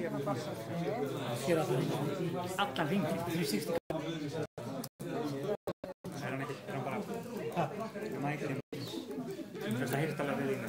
gera bassa. Gera það hringinn. Allan hringinn, 360. Er hann bara... Það mætir hringinn. Þetta heyrst alveg við líka.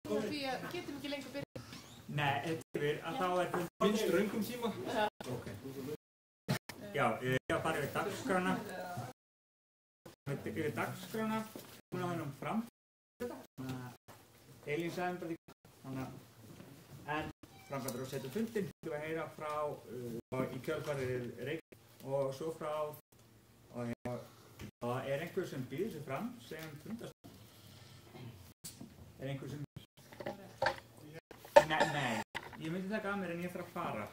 Því að getum ekki lengur byrjað. Nei, yfir að þá finnst röngum tíma. Ok. Já, ég var bara yfir dagskrána. Yfir dagskrána, hún á hennum fram. Elín sagði bara því. En framkvæmdur og setja fundin. Þú var að heyra frá í kjölfarið Reykjavík og svo frá og er einhver sem býður sig fram sem fundast. Er einhver sem... Nei, ég myndi taka að mér en ég þarf að fara.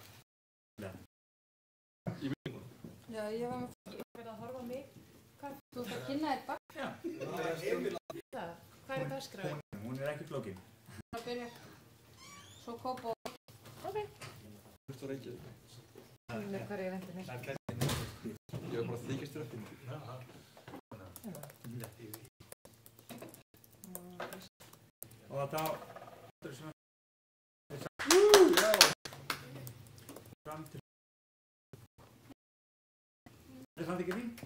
Já, ég var með verið að horfa á mig. Þú ert að kynna þér bakk? Já. Hvað er dagskráin? Hún er ekki flókin. Það byrja. Svo kópa og... Ok. Þú ert á Reykjavík. Hvað er ég vendur mér? Ég var bara þykistur eftir. Og þá... Fram til... Er það ekki fínt?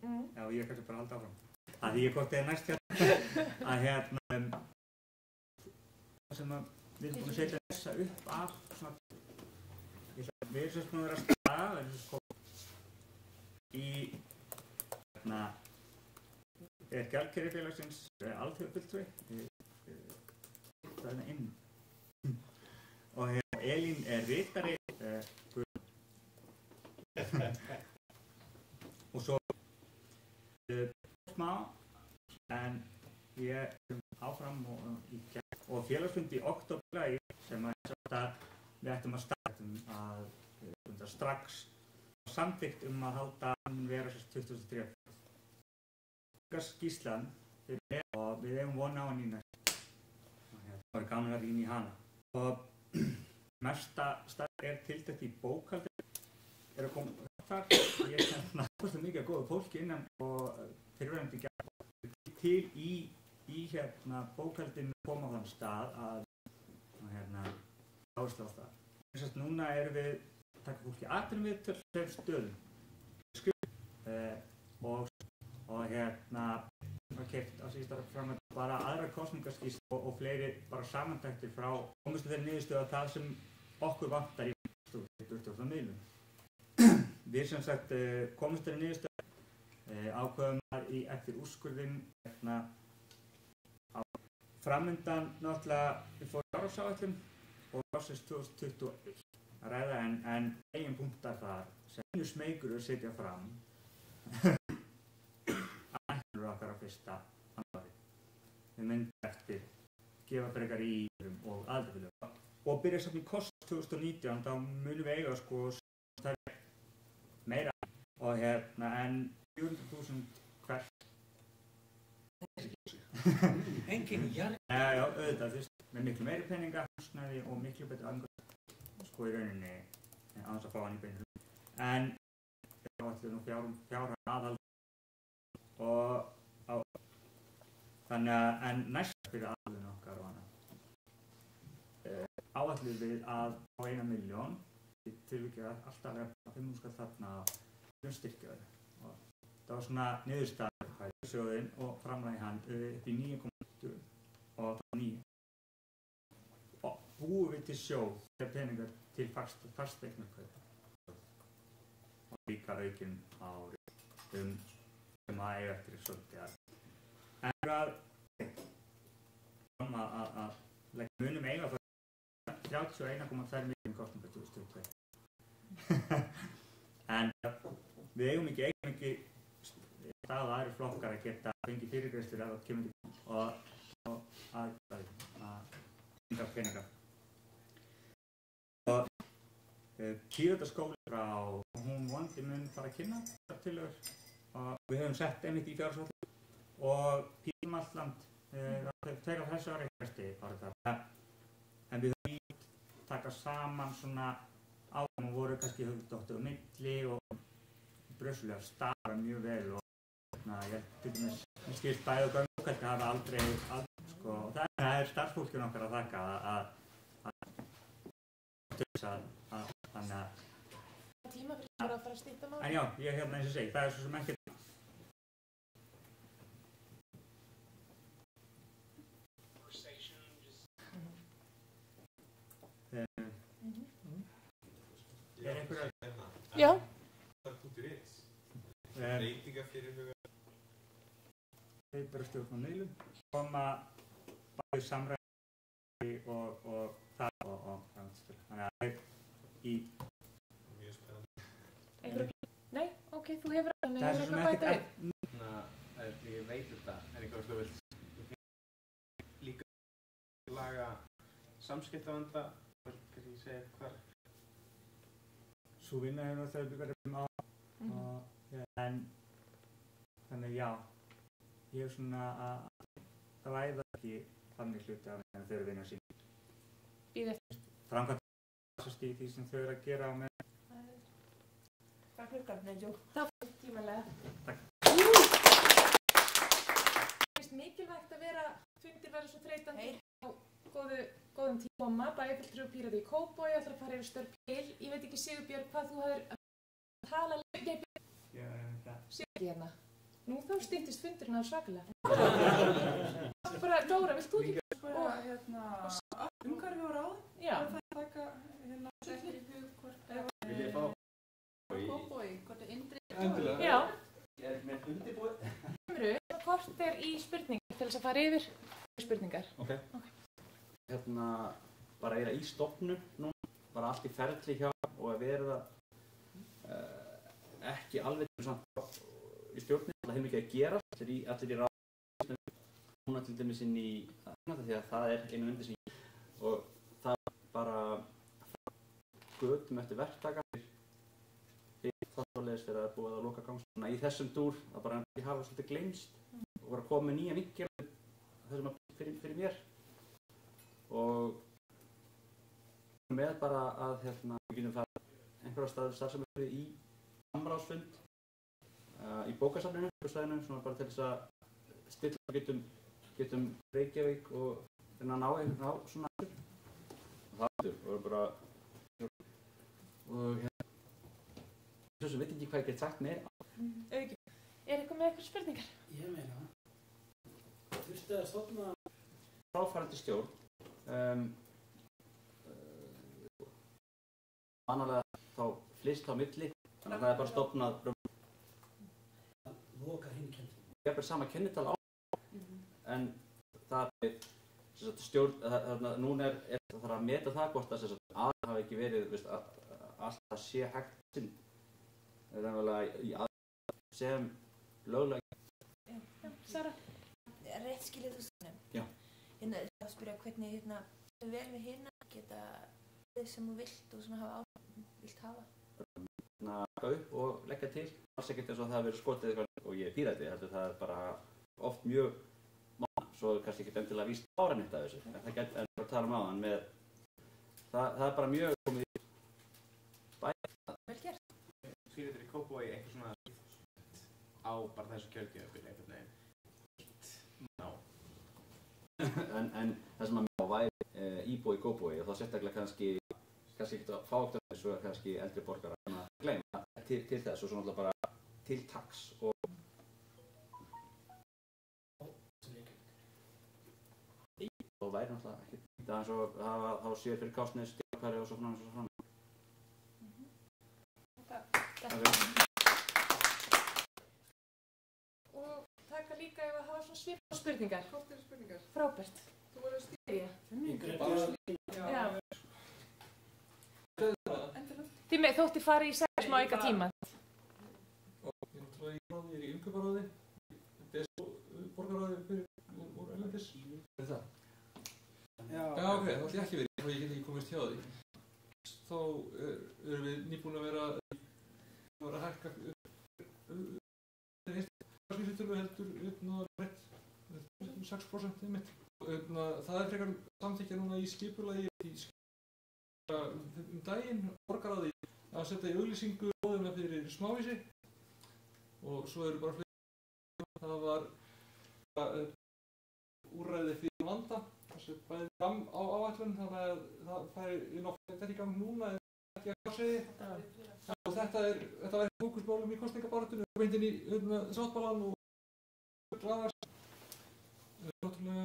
Já, ég er kannski bara að halda áfram. Því ég hvort er næst hérna að það sem að við erum búin að setja þessa upp af svona... Við erum sérst búin að vera að staða, við erum sko í gjaldkerfisfélagsins alþjóðafulltrúi þarna inn. Og Elín er ritari og svo smá en ég áfram og félagsfundi í október sem að við ættum að starta strax samþykkt að halda hann vera 2003. Skýrslan og við eigum von á hann í næst. Það var gaman að rýna í hana. Og mesta starf er tildætt í bókhaldi. Er að koma þar. Ég er náttúrulega mikið að góða fólki innan og fyrirvægandi gerð til í bókhaldinu koma á þann stað að áherslu á það. Þess að núna erum við taka fólki atvinnuviðtöl sem stöðum. Og var keypt á síðasta fram bara aðra kosningaskýrslur og fleiri bara samantæktir frá komumst þeirri niðurstöðu að það sem okkur vantar í miðlum. Við sem sagt komumst þeirri niðurstöðu ákveðum eftir úrskurðinn framundan náttúrulega við fórum fjárhagsáætlun og ársins 2021 að ræða en eigin punktar þar sem mjög smeykur að setja fram okkar á fyrsta andvari. Við myndum eftir gefa frekar í og aðfylgjum. Og byrja samt í kost 2019 þá munum við eiga sko meira og en 400.000 hvert. Engin jarð. Já, auðvitað, þú veist, með miklu meiri peninga, húsnæði og miklu betur aðgöð sko í rauninni án þess að fá hann í beinu. En þá ætlum við nú fjárhag aðhald og þannig að en næst fyrir aðlunum okkar og annað áætlum við að á 1 milljón í tilvikið að alltaf vera 5.000 skall þarna styrkjaður og það var svona niðurstaður í sjóðinn og framlagi hann upp í 9,20 og það var 9 og búum við til sjóð þegar peningar til fasteignakaup og líka aukinn ári sem að eiga eftir svolítið að munum eiga það 31,2 milljón kostnaðar 2022 en við eigum ekki stað og aðri flokkar að geta fengið fyrirgreiðslur ef það kemur til og að enga peninga. Og Pírataskóli frá hún vonandi mun fara að kynna þessar tillögur og við höfum sett einmitt í fjárhagsáætlun og Pírum allt land tveir á þessu ári bara það. En við höfum taka saman svona árum og voru kannski höfðdóttir á milli og brössulegar starra mjög vel og ég til dæmis skilst bæði og gömul kannski hafa aldrei sko, og það er starfsfólkinu okkar að þakka að þannig að Tíma fyrir bara að fara að stytta máli. En já, ég eins og segi, það er svo sem ekkert einhverja Já. Breytingar fyrirhuga. Þeir bara stjórn á miðlum, koma bæði samræði og það og framtíðstölu. Þannig að það er í... Mjög spennandi. Nei, ok, þú hefur Það er svo sem ekkert Ég veit þetta, en eitthvað þú vilt líka laga samskiptavanda, kannski ég segja hvar. Sú vinna hefur það verið á en þannig já, ég hef svona að það væða ekki þannig hluti af þegar þau eru vinna sín. Bíð eftir. Framkvæmdast í því sem þau eru að gera á með. Hvað klukkan? Nei, jú. Það var tímalega. Takk. Það finnst mikilvægt að fundir vera svo þreytandi á góðum tíma, bæði fulltrúi Pírata í Kópavogi, ætlar að fara yfir störf PIL. Ég veit ekki Sigurbjörg hvað þú hafðir að tala lengi. Sigurbjörg hérna. Nú þá styttist fundurinn að svakalega. Bara, Dóra, vilt þú ekki? Umhverfi og ráð. Já. Það taka ekki í hug hvort Vil ég fá? Kópavogi, hvort Indri. Já. Ég er með undirbúið. Hvort er í spurningar til þess að fara yfir spurningar? Ok. Bara í stofnun nú, bara allt í ferli hjá og að verða ekki alveg samt í stjórnin, það hefur mikið að gera, allir í ráðum, núna til dæmis inn í því að það er einu undir sem og það bara götum eftir verktaka fyrir það svoleiðis fyrir að búið að loka gangstöðuna í þessum dúr að bara ekki hafa svolítið gleymst og bara koma með nýja vinkil þessum að fyrir mér og með bara að við getum farið einhverja starfsemi í samráðsfund í bókasafninu svona bara til þess að stilla getum Reykjavík og reyna að ná svona og það og bara og svo sem veit ekki hvað ég get sagt meira. Er eitthvað með eitthvað spurningar? Ég meina þurfti að stofna Fráfarandi stjórn vanalega þá flyst á milli þannig að það er bara stofnað loka hinn kennt. Ég er bara sama kennital á en það er stjórn núna er það þarf að meta það hvort að hafa ekki verið alltaf sé hægt sinn í sem löglega. Sara? Rétt skilið þú stundum. Já. Að spyrja hvernig vel við geta þið sem þú vilt og svona vilt hafa. Upp og leggja til. Alls ekkert eins og það hefur skotið eitthvað og ég er pírati, það er bara oft mjög svo kannski ekkert endilega víst áræðnitt af þessu. En það getur bara að tala áðan með það er bara mjög komið í bæði. Vel gert. Skýrður í Kópavogi eitthvað svona á bara þessu kjörtímabili einhvern veginn. En það sem að mér væri íbúi í Kópavogi og þá sérstaklega kannski ekki að fá okkur þessu kannski eldri borgarar að gleyma til þess og svo náttúrulega bara til taks og væri náttúrulega ekki það eins og þá séu fyrir Kársnes, Stíðakari og svo fram. Og taka líka ef að hafa svona svipað spurningar. Hvort eru spurningar? Frábært. Þú voru að stýra. Já. Endilega. Þótti farið í 6 smá auka tíma. Og ég náttúrulega í umkauparáði Ok, þá ætlum ég ekki verið, þá ég get ekki komist hjá því. Þá erum við nýbúin að vera að hækka skýrslítölu heldur breytt 6% mitt. Það frekar samþykkja núna í skipulagi daginn borgarráði að setja í auglýsingu boðuna fyrir smávísi og svo eru bara fleiri. Það var úrræði fyrir vanda, þessi bæði fram á áætlun, þannig að það færi þetta í gang núna en ekki að klársegi. Og þetta var fókusmálum í kosningabaráttunni, beint inn í sáttmálann og glæðars. Náttúrulega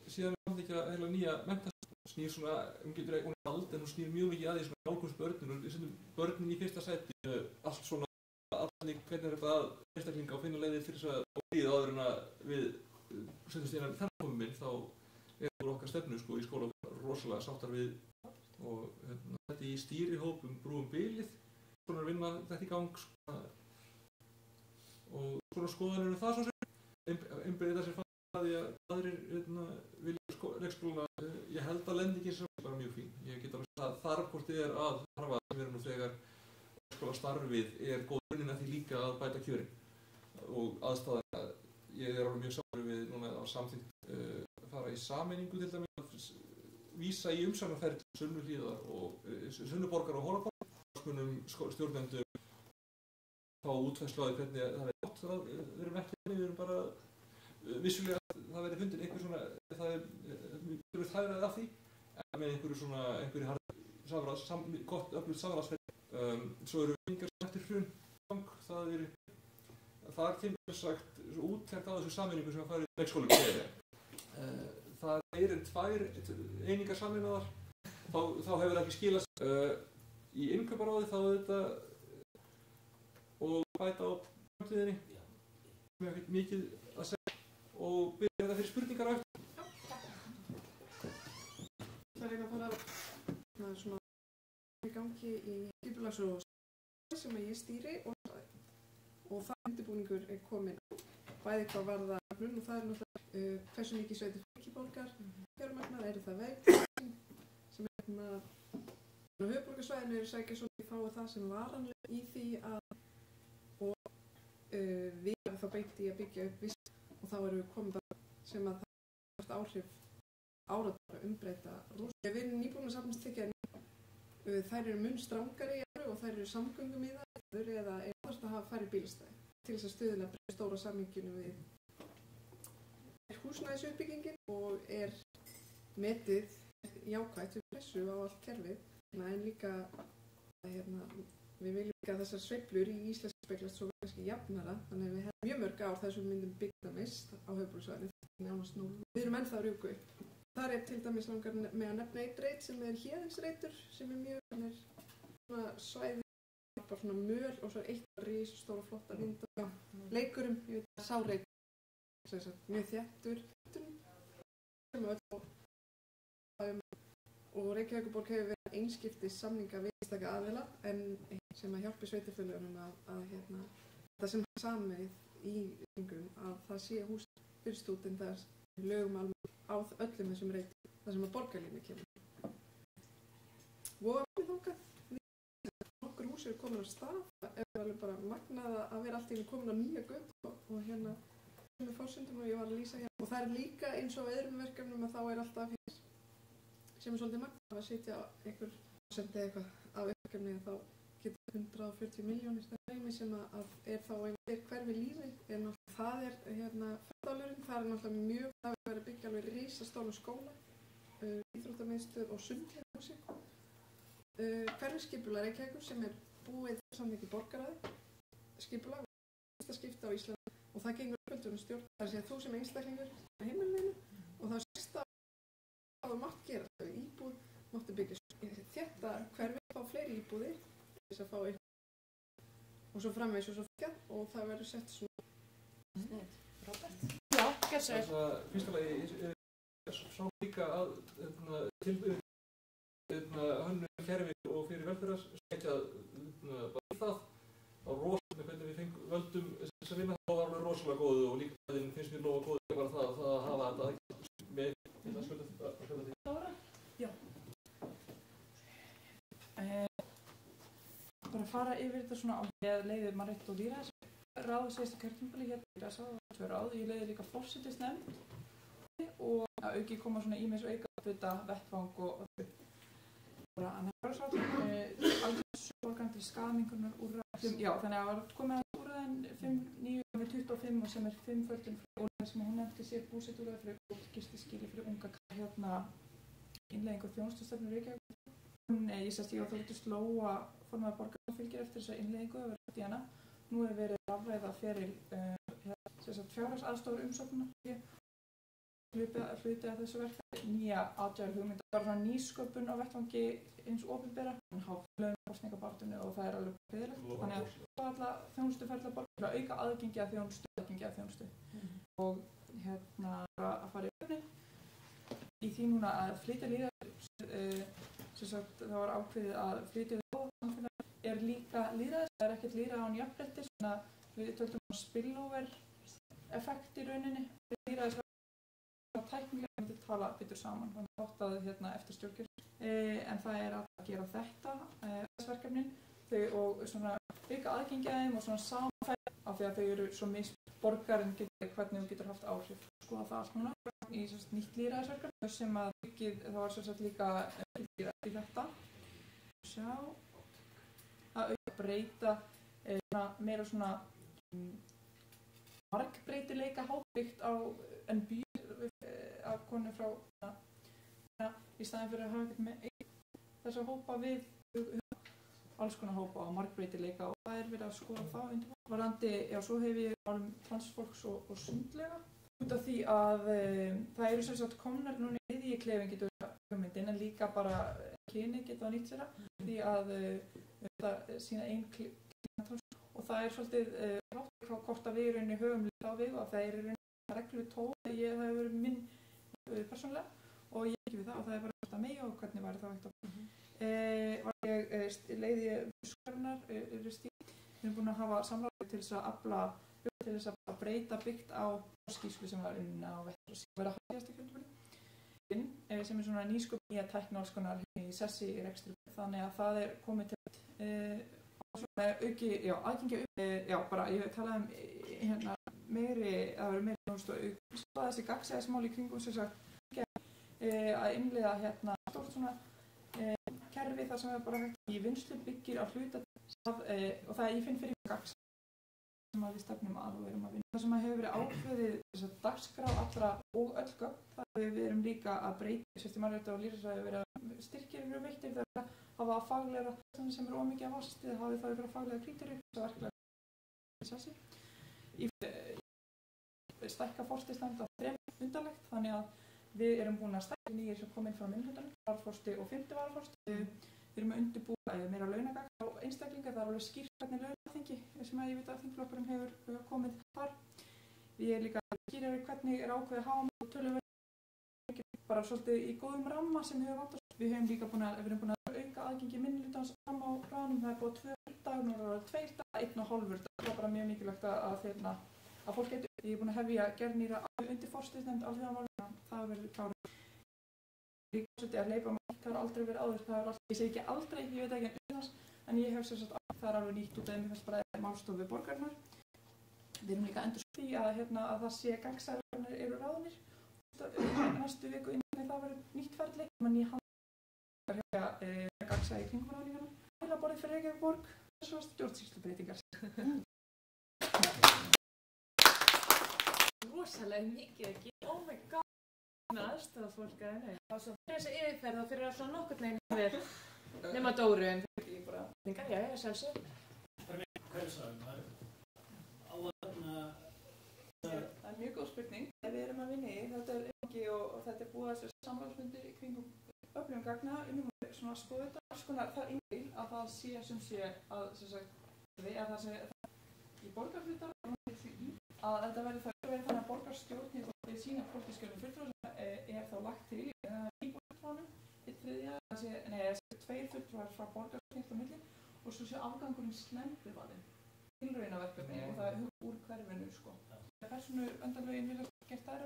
síðan samþykkja heila nýja menntastefnu, snýr svona, hún er ald en hún snýr mjög mikið að því svona nálgumst börnin og við setjum börnin í fyrsta sæti, allt svona, hvernig er þetta að einstaklinga og finna leiðir til þess að líða áður en að við setjumst inn að þennan komum minn, þá er okkar stefnu sko í skóla rosalega sáttar við og þetta í stýrihópum brúum bilið, svona að vinna þetta í gang svona, og svona skoðanir það svo sem einbyrðið sér fannst að aðrir vilja leikskóluna, ég held að lendingin sem er bara mjög fín, ég get alveg að þarf hvort þið að harfa sem er nú þegar leikskólastarfið er góð raunin að því líka að bæta kjörin og aðstæðan ég er alveg mjög samur við núna að samþykkt fara í sameiningu til dæmis vísa í umsagnaferli Sunnuhlíðar og Sunnuborgar og Hólaborgar hagsmunum stjórnendum fá útfærslu á því hvernig það gott við erum ekki við erum bara vissulega að það verði fundin einhver svona það er þægðað af því en með einhverju harð gott öflugt samráðsferli svo eru vingar sem eftir hrun það kemur sagt úttekt á þessu sameiningu sem að fara í leikskólum það er en tvær einingar sameinaðar þá hefur það ekki skilast í innkauparáði þá þetta og bæta á framtíðinni sem er mikið að segja og byrja þetta fyrir spurningar á eftir. Það er að fara svona í gangi í skipulags- og sem ég stýri og það undirbúningur er komin bæði hvað varðar hrun og það er náttúrulega hversu mikið sveitarfélagi borgar fjármagnar, eru það veg sem er á höfuðborgarsvæðinu eru sækja svo að fái það sem varanlega í því að og við erum þá beint í að byggja upp viss og þá erum við komið bara sem að það haft áhrif áratuglega umbreyta rosalega. Við erum nýbúin að samþykkja þær eru mun strangari og þær eru samgöngum í það eða er það að hafa færri bílastæði til þess að stuðla breyta stóra samhenginu við húsnæðisuppbyggingin og er metið jákvætt við pressu á allt kerfið en líka við viljum líka að þessar sveiflur í íslensk speglast svo kannski jafnara þannig að við hefum mjög mörg ár þessum myndum byggja mist á höfuðborgarsvæðinu nánast nú. Við erum ennþá að rjúka upp. Þar er til dæmis langar með að nefna eitt reit sem er Héðinsreitur sem er mjög svona svæði bara svona möl og svo er eitt risastóra flotta vinda leikurum, ég veit að sáreit mjög þéttur sem öll og Reykjavíkurborg hefur verið einskiptis samninga við einstaka aðila en sem að hjálpi sveitarfélögunum að það sem er samið í ringum að það sé hús fyrir stúdendar lögum alveg á öllum þessum reytum þar sem að borgarlínu kemur. Vorum við þangað nokkur hús eru komin á stað er alveg bara magnað að vera allt í komin á nýja göt og með forsendum og ég var að lýsa og það er líka eins og öðrum verkefnum að þá er alltaf sem er svolítið magnað að setja einhver sendi eitthvað af verkefni þá getur 140 milljónir stærmi sem að er þá einhver hverfi lífi en það er ferðalurinn, það er náttúrulega mjög það er verið að byggja alveg risastóran skóla íþróttamiðstöð og sundhúsi hverfiskipulag Reykjavíkur sem er búið samþykkt í borgaráði skipulag fyrsta skipti á Íslandi og það gengur uppöldunum stjórn það er að segja þú sem einstaklingur á heimilinu og það er sérsta að það mátt gera íbúð máttu byggja þetta hverfi fá fleiri íbúðir þess að fá eitthvað og svo framvegis og svo fyrir og það verður sett svona Róbert? Já, gerð svo vel. Fyrsta lagi sá líka að hönnun kerfi og fyrir velferðar skætti að bara það á rosalega hvernig við völdum þess að vinna þá var alveg rosalega góðu og líka það finnst mér lofa góðu bara það að hafa þetta með að skölda því. Já, að fara yfir þetta svona á ég leiði mannrétt og lýðræðis ráð síðasta kjörtímabili hérna í Rasa og 2 ráð. Ég leiði líka forsætisnefnd og að auki koma svona ýmis aukahluta, vettvang og bara annað fjárhagsráð, algjörnsborgan til skaðaminnkunar úrræðum. Já, þannig að það var komið að úrræðin 5.9.25 og sem 5-földun fyrir ólega sem hún nefndi sér búsetúrræði fyrir gistiskýli fyrir unga hérna innleiðing og þjónustustefnu Reykjavík. Ég sést ég á Þórdís Lóa formaður borgar fylgir eftir þessa innleiðingu að vera hægt í hana. Nú hefur verið rafræða feril fjárhagsaðstofur umsóknar hluti af þessu verkefni, nýja agile hugmynda, bara svona nýsköpun á vettvangi eins opinbera, kosningabaráttunni og það alveg beðilegt. Þannig að það alla þjónustuferðla borgar til að auka aðgengi að þjónustu. Og hérna að fara í öfni í því núna að flytja lýðræði, það var ákveðið að flytja samfélag líka lýðræðis, það ekkert lýðræði án jafnréttis, þannig að við töldum spillover effekt í rauninni, lýðræðis tæknilega myndi tala betur saman, þannig að þátt að eftir stjórnkjör. En það að gera þetta, verkefnin, og svona auka aðgengi að þeim og svona samfæða af því að þau eru svo borgarinn hvernig þú getur haft áhrif. Skoða það allt núna í nýtt lýðræðisverkefni sem að það var svo líka lýðræði í þetta. Sjá, að auka breyta meira svona margbreytileika byggt á en býr af konu frá í staðin fyrir að hafa ekkert með þess að hópa við alls konar hópa á margbreytileika og það verið að skoða það undir varandi, já svo hef ég álum transfólks og sundlega út af því að það eru sem sagt komnar núna í því klefin getur hugmyndin en líka bara kyni geta nýtt sér því að það sína einn klefin og það svolítið rátt hvort að við í rauninni höfum líka á við og það í rauninni reglu tól að ég hef verið minn persónulega og ég ekki við það og það bara þetta mig og hvernig væri það hægt að leiði skoðunar við erum búin að hafa samráð til þess að afla til þess að breyta byggt á skýrslu sem var unna á vettur og sem verið að hægast ekki sem svona nýsköpun nýja tækni alls konar í sessi í rekstri þannig að það komið til auki, já, aðgengi bara ég talaði meiri, það verður meiri þjónustu og þessi gagnsæðismál í kringum sem sagt að innleiða stórt svona kerfi þar sem er bara hægt í vinnslu byggir á hluta og það ég finn fyrir gagnsæð sem að við stefnum að og erum að vinna. Það sem hefur verið ákveðið þess að dagskrá allra og öll gögn þar við erum líka að breyta sérst í mannrétti og lýðræðisræði verið styrkir eru veittir þegar að hafa faglega sem er ómikið af ást eða hafi það ykkur faglega kríteríu og verklega sessi. Stækka forstisnefnd að 3 undarlegt þannig að við erum búin að stækka nýjir sem kom inn frá minnhlutanum, varaforsti og 5. varaforsti. Við erum að undirbúa meira launagagn á einstaklinga, það alveg skýrt hvernig launaþingi sem ég veit að þingflokkurinn hefur komið þar. Við erum líka skýrari hvernig ákveðið hámark og töluverð bara svolítið í góðum ramma sem hefur vantast. Við erum líka búin að auka aðgengi minnhlutans fram á ranum, það búið 2 dagar, nú það 2 dagar, 1,5 dagar. Það bara mjög mikilvægt að fólk getur. Ég er búin að hefja gerð nýra undir forstisnefnd alþjóðamálum, það verður klárað. Líka að leipa margt, það har aldrei verið áður, það er alltaf, ég segi ekki aldrei, ég veit ekki en þess, en ég hef sem sagt að það er alveg nýtt út af mér fannst bara málstofu borgarinnar. Við erum líka endur því að það sé gagnsæðarnir eru ráðnir. Næstu viku innan það verður nýtt ferli, menn ég handlar hefja gagnsæði kringum ráðningarna. Heila borðið fyrir Reykjavík borg, svo stjórnsýslubreytingar. Rosalega mikið að gera, oh my god. Með aðstofa fólk að henni. Það var svo fyrir þessi yfirferð og fyrir að svona nokkurn veginn við nema Dóru en fyrir ekki bara þingar, já, sjálfsög. Hvað er það? Á Það er mjög góð spurning. Við erum að vinna í, þetta er ekki og þetta er búið að þessu samráðsfundir í kringum öflugum gagna, svona skoðu þetta. Alls konar það innvíl að það sé sem sé að, sem sagt, að það sé í borgarhlutar að þetta verði þannig að borgarstjórnir og sína pólitískjörnum fulltrúar sem þá lagt til í borgarstjórnum þessi 2 fulltrúar frá borgarstjórnir á milli og svo sé afgangurinn slembivalinn tilraunaverkefni og það er úr hverfinu sko. Persónu öndanlögin vilja gert það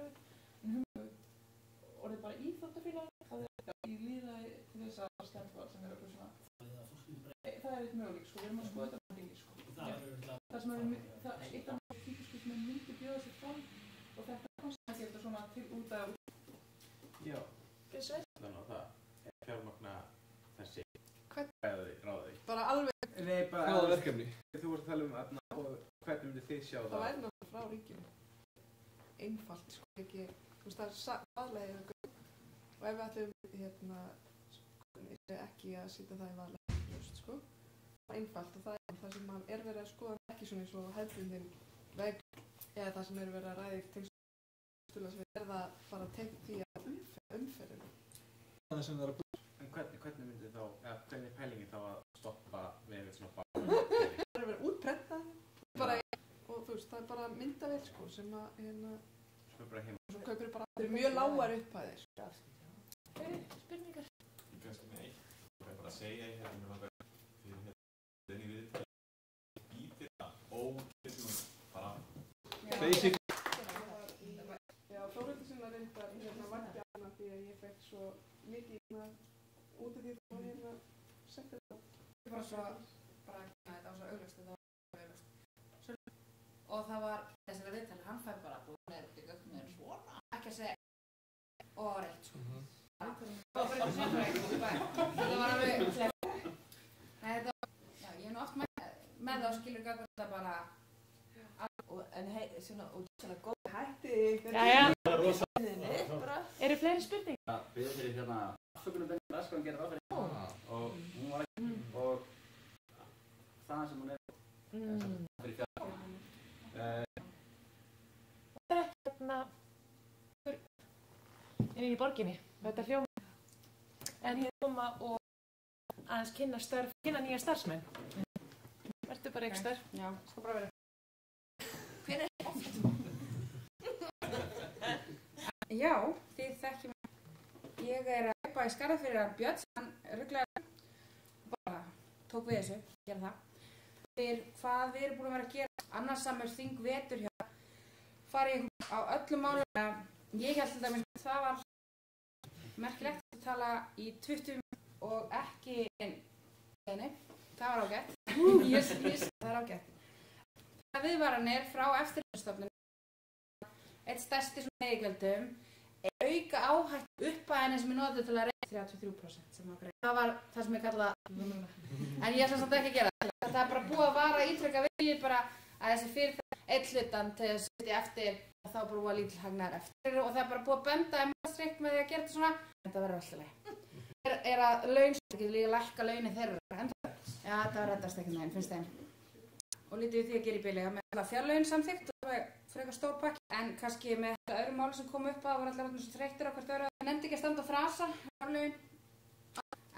en orðið bara íþróttafélag það er í líðræði til þess að slembival sem er okkur svona það er eitt möguleik sko, við erum að skoða sjá það væri náttúrulega frá ríkinu. Einfalt, sko, ekki, þú veist, það er vaðlegið og ef við ætlum, ekki að setja það í vaðlegið, sko, það er einfalt og það er það sem maður er verið að skoða ekki svona eins og hefðbundin veg eða það sem er verið að ræða í tengstulasvið er það bara tengt því að umferðinu. Það sem það er að búið. En hvernig myndi þá, eða hvernig er pælingin þá að stoppa vefið svona bara? Það er verið útprentað bara og þú veist, það er bara myndavél, sko, sem að Svo bara heima. Svo kaupir bara fyrir mjög lágar upphæðir. Spurningar? Kannski nei. Ég bara að segja mér langar fyrir þenni viðtali. Ítir það ógeðsum bara. Basic. Já, Þórhildur sinna reyndar vakti hana því að ég fekk svo mikið út af því þá setti það. Bara svo, þetta var svo augljóst, þetta var augljóst. Og það var þessari viðtali, hann fær bara búin út í gögnum svona, ekki að segja og rétt, sko. Það var bara eitthvað sérfræðing, þetta var alveg Nei, þetta var, já, ég hef nú oft með það og skilur gögn þetta bara en hei, svona, og svona góð hætti Jæja. bara Eru fleiri spurningar? Það byrði fyrir afsökunum bennið Raskóðan gerir ráð fyrir og hún var ekki og það sem hún er fyrir fjármál. Það er ekki í borginni, þetta hljóma. En ég koma og aðeins kynna nýja starfsmenn. Vertu bara ekki starf. Já, sko bara vera. Hver er oft? Já, þið þekkjum mig. Ég er að kaupa í Skarðafirði að Björn, hann ruglaði bara tók við þessu, gera það. Fyrir hvað við erum búin að vera að gera, annarsamur þing vetur hjá, farið á öllum málum. Ég held til dæmis að það var merkilegt að tala í 20 og ekki einu, það var ágætt. Það er ágætt. Það viðvaranir frá eftirlitsstofnun, eitt stærsti svona veiðigjöldum, auka áhættu upphæðinni sem er notuð til að reyna 33% sem okkur er. Það var það sem ég kallaði en ég ætla samt ekki að gera það. Það er bara búið að vara ítrekka við bara að þessi fyrirtæki einn hlutan til þess að setja eftir og þá bara búið að lítil hagnaðar eftir og það er bara búið að benda í mástrikt með því að gera þetta svona. Þetta verður alltaf leið. Er að laun, það getur líka lækka launin þeirra. Já, þetta var reddast ekkert með henn, finnst þeim. Og lítið við því að gera í bíli. Með fjárlaun samþykkt og það var frekar stór pakki. En kannski með öðrum máli sem kom upp að var allir svo þreyttir á hvert öðru. Það nefndi ekki að standa og frasa fjárlaun.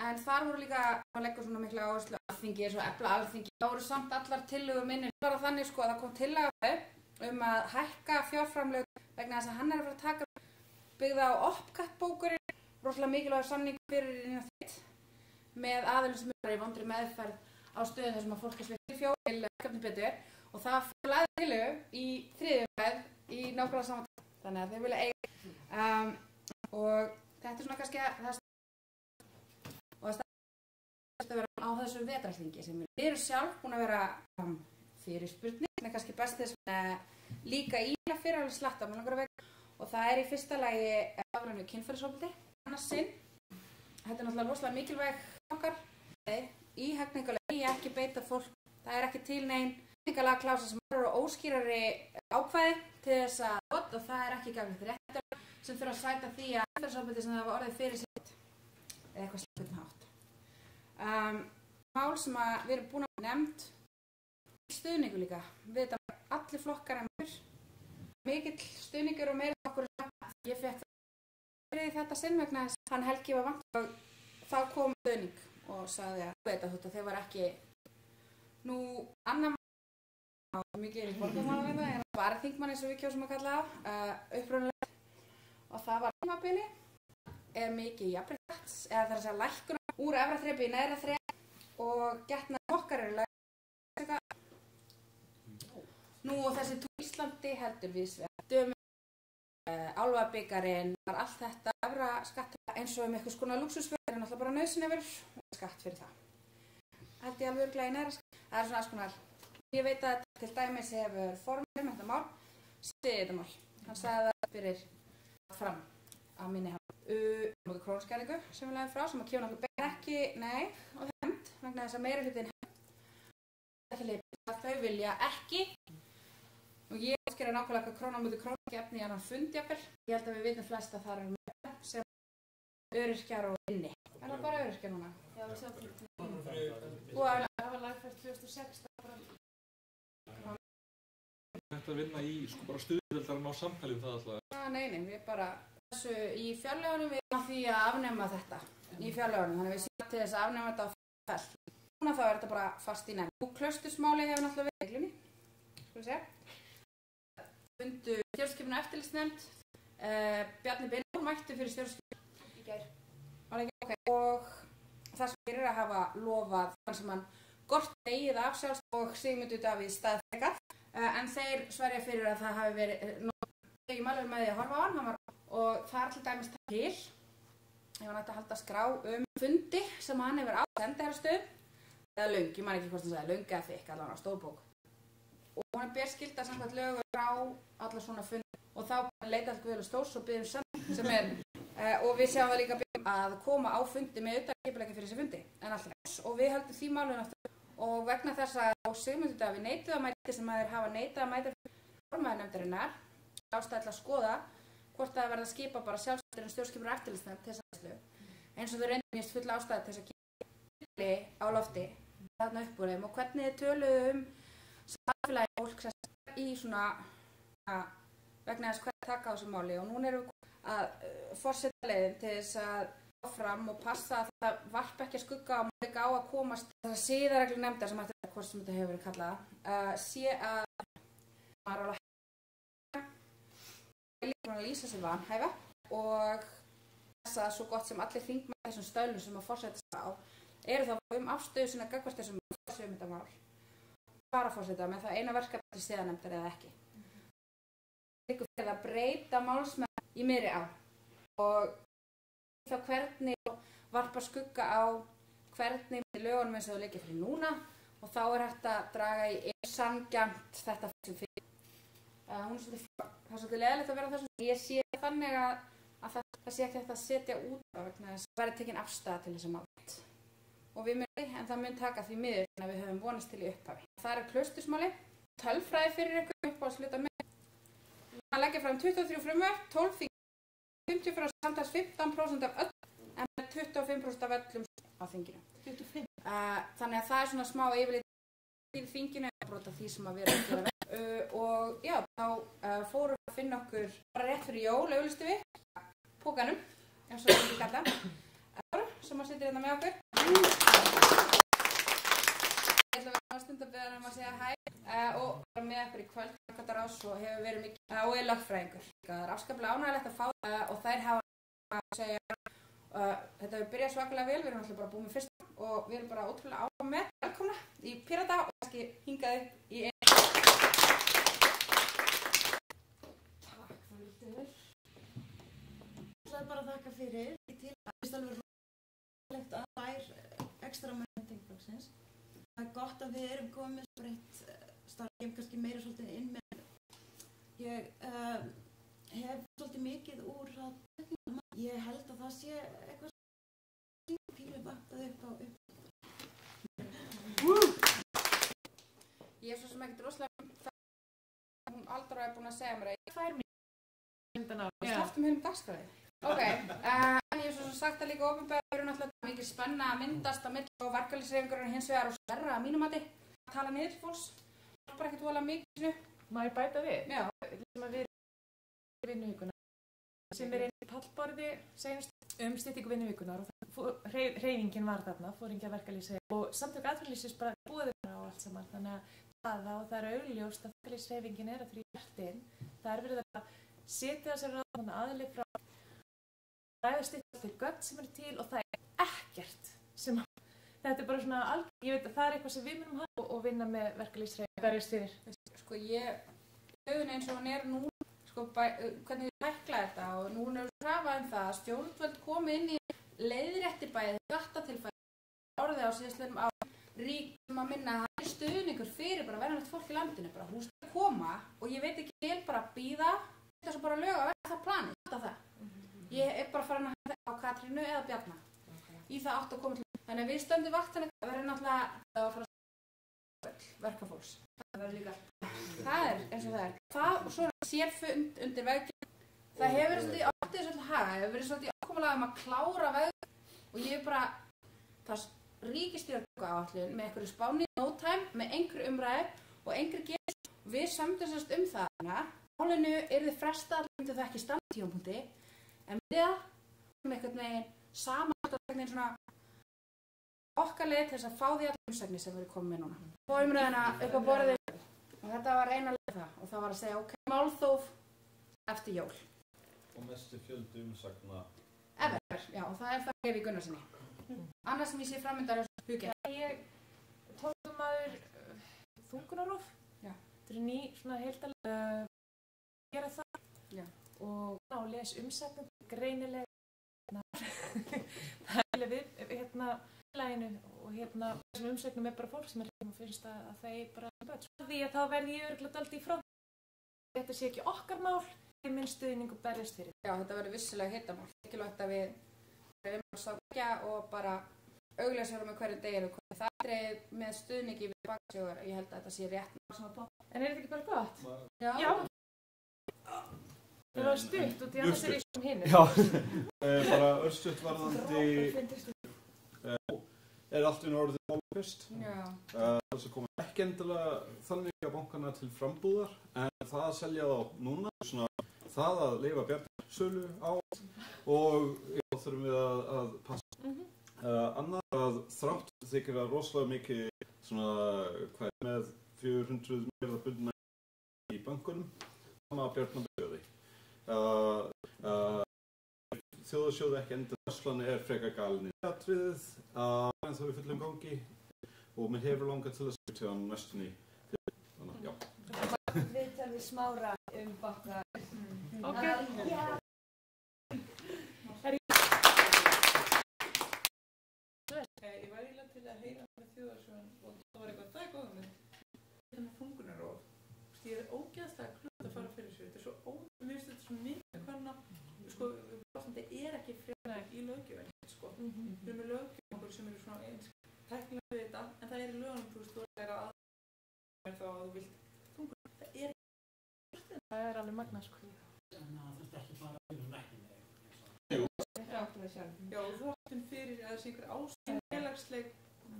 En þar voru líka, maður leggur svona mikla áherslu á alþingi, svo efla alþingi. Það voru samt allar tillögur minni. Það var þannig sko að það kom tillaga að hækka fjárframlög vegna þess að hann er að fara að taka byggða á Opcat-bókurinn, rosalega mikilvægur samning fyrir þitt með aðilum sem eru í vondri meðferð á stöðum þar sem að fólk er sveitt til verkefni betur og það flæði tillögu í þriðju umræðu í nákvæmlega saman þannig að þeir vilja eiga og þetta er svona kannski það að vera á þessu vetrarþingi sem við erum sjálf búin að vera fyrirspurnir sem er kannski best þess að líka íla fyrir alveg slatta með langar vegna og það er í fyrsta lagi afrænu kynferðisofbeldi. Annars sinn, þetta er náttúrulega rosalega mikilvæg okkar í hegningarlögum, í ekki beita fólk. Það er ekki til nein hegningarlagaklása sem eru óskýrari ákvæði til þess að og það er ekki gagnlegt réttur sem þurfa að sæta því að kynferðisofbeldi sem það var orðið fyrir sitt eða eitthvað slíkt hátt. Mál sem við erum búin að nefnd stuðningu líka. Við þetta allir flokkar en mikill stuðningur og meira okkur ég fekk fyrir þetta sinn vegna þess að hann Helgi var vant og þá kom stuðning og sagði að þeir var ekki nú annar mikið í borgarmála við það er varaþingmann eins og við kjósum að kalla á upprunalega og það var tímabili er mikið jafnrétts eða það er að segja lækkuna úr efra þrepi í neðra þrepi og getna okkar eru nú og þessi Íslandi heldur við sveittum álfabikarinn var allt þetta efra skatt eins og eitthvað skona lúksusfjörð er náttúrulega bara nauðsyn yfir og skatt fyrir það held ég alveg örglega í neðra skatt það er svona alls konar ég veit að til dæmis hefur formir með þetta mál stiðið þetta mál hann sagði það fyrir fram að minni hann mjög krónskæringu sem við lagðum frá sem að kjóna okkur bein ekki nei og hefnd vegna þess að meiri hlutin að þau vilja ekki og ég skera nákvæmlega hvað króna á móti króna gefni í annan fund jafnvel. Ég held að við vitum flest að það eru með sem öryrkjar og inni. Er það bara öryrkjar núna? Já, við sjáum fyrir Það var lagfært 2006. Þetta vinna í sko bara stuðveldar á samtali það alltaf. Nei, við bara þessu í fjárlögunum við erum að því að afnema þetta í fjárlögunum, þannig að við séum til þess að afnema þetta á fell. Núna þá er þetta bara fast í nefnd. Klaustursmáli hefur náttúrulega verið í reglunni. Skal við segja. Fundu stjórnskipun og eftirlitsnefnd. Bjarni Brynjólfsson mætti fyrir stjórnskipun í gær. Okay. Og það sem fyrir að hafa lofað þann sem hann gort eigið af sjálfs og Sigmundur Davíð staðfekað. En þeir sverja fyrir að það hafi verið ekki mælur með því að horfa á hann og það er til dæmis til ef hann ætti að halda skrá fundi sem hann hefur á sendiherrastöðum eða löng, ég man ekki hvort hann sagði löng eða þykk allan á stóðbók og hann ber skylda samkvæmt lögur á alla svona fundi og þá leita alltaf Guðlaug Stórs og biðjum sem og við sjáum það líka að koma á fundi með utanskipuleggi fyrir þessi fundi en alltaf og við höldum því málun aftur og vegna þess að Sigmundur Davíð neituðu að mæta sem þeir hafa neitað að mæta formæðunefndarinnar ástæðilega að skoða hvort það verða að skipa bara sjálfstæðurinn stjórnskipun og eftirlitsnefnd til þess aðslu eins og þau reyndu mjög full ástæði til þess að gera á lofti þarna upp úr þeim og hvernig þið töluðu samfélagi fólk í svona vegna þess hvernig taka á þessu máli og núna erum við að forseta leiðin til þess að áfram og passa að það varp ekki að skugga á máli á að komast þessar siðareglu nefndar sem ætti hvort sem þetta hefur verið kallað sé að maður alveg líka að lýsa sig vanhæfa og þess að svo gott sem allir þingmenn þessum stölum sem að forseta sig á eru þá afstöðu sinna gagnvart þessum forsögumyndamál varaforseta með það eina verkefni til siðanefndar eða ekki. Líka fyrir að breyta málsmenn í miðri á og þá hvernig varpa skugga á hvernig með lögunum eins og þau liggja fyrir núna og þá er hægt að draga í sanngjarnt þetta sem fyrir. Það er svolítið leiðilegt að vera þessum. Ég sé þannig að það sé ekki þetta að setja út á vegna þess að verði tekin afstæða til þessa mál. Og við munum, en það mun taka því miður en við höfum vonast til í upphafi. Það er klaustursmáli, tölfræði fyrir ykkur upp á að sluta með. Það leggja fram 23 frumvörp, 12 þing, 50% samtals 15% af öllum, en 25% af öllum á þinginu. 25. Þannig að það er svona smá yfirleitt í þinginu að brota því sem að vera að gera og já, þá fórum við að finna okkur bara rétt fyrir jól, auglistu við pókanum, eins og við ekki kalla sem að sitja hérna með okkur ég ætla að vera stund að beða um að segja hæ og vera með okkur í kvöld og hefur verið mikið og er lögfræðingur það er afskaplega ánægilegt að fá og þær hafa að segja þetta hefur byrjað svakalega vel, við erum alltaf bara búið með fyrst og við erum bara ótrúlega áhuga með velkomna í Pírata og kannski hingaði í Það er bara að þakka fyrir til að það er alveg ræðilegt að það er ekstra með tengflokksins. Það er gott að við erum komið með breytt starf, kannski meira svolítið inn með. Ég hef svolítið mikið úr að ég held að það sé eitthvað sem pílu vantað upp á Ég er svo sem ekkert rosalega hún aldrei er búin að segja mér að ég fær mér sleftum heilum dagskráði. Ok, en ég hef svo sagt að líka opinbera eru náttúrulega mikið spenna að myndast á milli og verkalýðshreyfingarnar hins vegar og verra að mínum mati að tala niður til fólks. Það er bara ekkert voðalega mikið. Má ég bæta við? Já. Sem að við erum vinnuvíkunar sem er einn pallborði seinast styttingu vinnuvíkunar og hreyfingin var þarna, foringja verkalýðshreyfingar og samtök atvinnulífsins bara búið á allt saman þannig að það er augljóst að verkalýðshreyfingin er að þrýja það er verið að setja sér aðli frá ræðastýttir til gögn sem eru til og það er ekkert sem þetta er bara svona algjör, ég veit að það er eitthvað sem við munum hafa og vinna með verkalýðshreyfingar berjast fyrir. Sko stöðun eins og hún er nú, sko hvernig við tækla þetta og núna er krafað það að stjórnvöld komi inn í leiðrétti bæði skattatilfæri orðið á síðastliðnum á ríkum að minna að það er stuðningur fyrir bara verðanlegt fólk í landinu, bara hús að koma og ég veit ekki vel bara að bíða þess að bara lög að verða það planið, þetta það. Ég er bara farin að hafa það á Katrínu eða Bjarna í það átt að koma til. Þannig að við stöndum vakt þannig að verður náttúrulega að fara verkafólks. Það er líka, það er eins og það er. Það svona sérfund undir veggjöld, það hefur verið svolítið áttið svolítið haga, það hefur verið svolítið ákomulega að klára veggjöld og ég bara, það ríkisstjórnaráætlun með einhverju spáni no time, með einhverju umræðu og einhverju gerð. Við sömdum sérst það, málinu yrði frestað allir myndi það ekki standa tímapunkti, en við það einhvern veginn samanlagt svona okkar leið til þess að fá því allar umsagnir sem við erum komið með núna. Fá umræðina upp á borðið og þetta var eina leið það og það var að segja ok, málþóf eftir jól. Og mestu fjöldi umsagna? Ever, já, og það er það Levi Gunnarssoni. Annars sem ég sé framöndar er hugið. Ég tókum maður þungunarof. Þetta er ný svona heildalega gera það og ná les umsagnum greinilega það er við félaginu og þessum umsögnum er bara fólk sem finnst að það er bara börn. Því að þá verði ég örugglega dálítið í frá. Þetta sé ekki okkar mál, það er minn stuðning og berjast fyrir. Já, þetta verður vissilega hittamál. Mikilvægt að við erum að sákja og bara augljósara með hverju degir og hverju það er með stuðningi við baksjóðar. Ég held að þetta sé rétt. En er þetta ekki bara gott? Já. Það var stutt og því að það er í svona hinni. Já, bara örstutt varðandi er allt í orðið málfyrst. Þess að koma ekki endilega þannig að bankana til frambúðar, en það að selja þá núna, svona það að leyfa bjargarsölu á og þá þurfum við að passa. Annað að þrátt þykir að rosalega mikið svona með 400 milljarða bundna í bankunum, sama að bjargarbjóði. Þjóðarsjóði ekki endur Íslandi er frekar galin í atriðið en það er fullum gangi og mér hefur langað til að skrifa hann næstunni þannig, já. Við talum Smára banka. Ég var eiginlega til að heyra með Þjóðarsjóðan og það var eitthvað, það er góða með þetta með þungunarof. Ég er ógeðslega klútt að fara fyrir sér. Þetta er svo mér finnst þetta svo mikið hvernig þetta er ekki frekar í löggjöfinni, Við erum með löggjöf sem eru svona eins tæknilega við þetta, en það er í lögunum, þú er að þá að þú vilt þungunar. Það er ekki það er alveg magnað, Þannig að þetta ekki bara fyrir læknir. Já, þú áttum fyrir að það sé einhver ástæðan félagsleg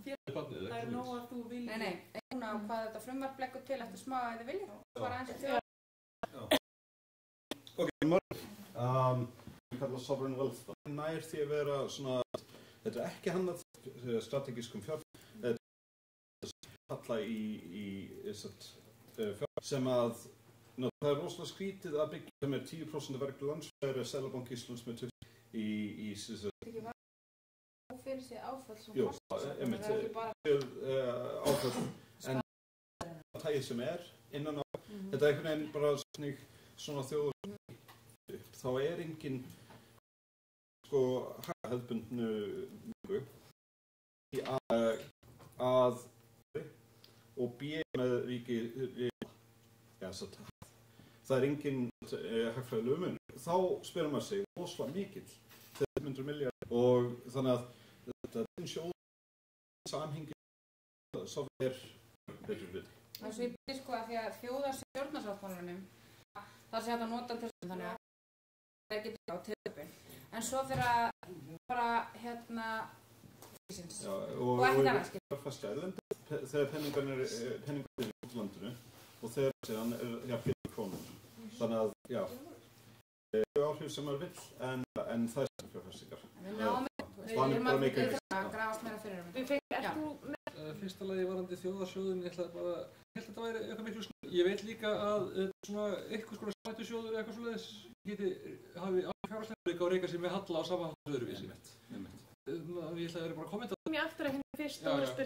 það er nóg að þú viljið. Nei, núna á hvað þetta frumvarp leggur til eftir smá að þið viljið. Svara eins og Ok, við kalla sovereign wealth. Nær því að vera svona, þetta er ekki hannað strategískum fjárfestingum, þetta falla í sem að það er rosalega skrítið að byggja sem er 10% af vergri landsfæri Seðlabanki Íslands með 20% í ekki bara ófyrir sig áfall sem það er ekki bara áfall en það tægið sem er innan á þetta er einhvern veginn bara svona þjóður þá er engin hefðbundnu að og B með ríki það er engin hagfræðilegur munur. Þá spyrir maður sig rosalega mikill 300 milljarðar og þannig að þetta er sjóð samhengi svo er betur við. Það er svo ég byrði að því að þjóðarstjórnarsáttmálanum það sé hægt að nota til þess þannig að það er getið á tilöpun. En svo þegar bara og ekki annars þegar penningarnir í útlandinu og þegar síðan er jafnvel krónur. Þannig að, já, það er áhrif sem maður vill, en það er sem fjárfestingar. Við erum að grafast meira fyrir um. Fyrsta lagi varandi þjóðarsjóðun, ég held að þetta væri eitthvað miklu snurð. Ég veit líka að svona eitthvað skona sættusjóður eða eitthvað svoleiðis hafi fjárhagsleika og reyka sér með halla á sama hátt öðruvísi. Ég ætla að vera bara að kommenta. Ég aftur að hérna fyrst og spyrja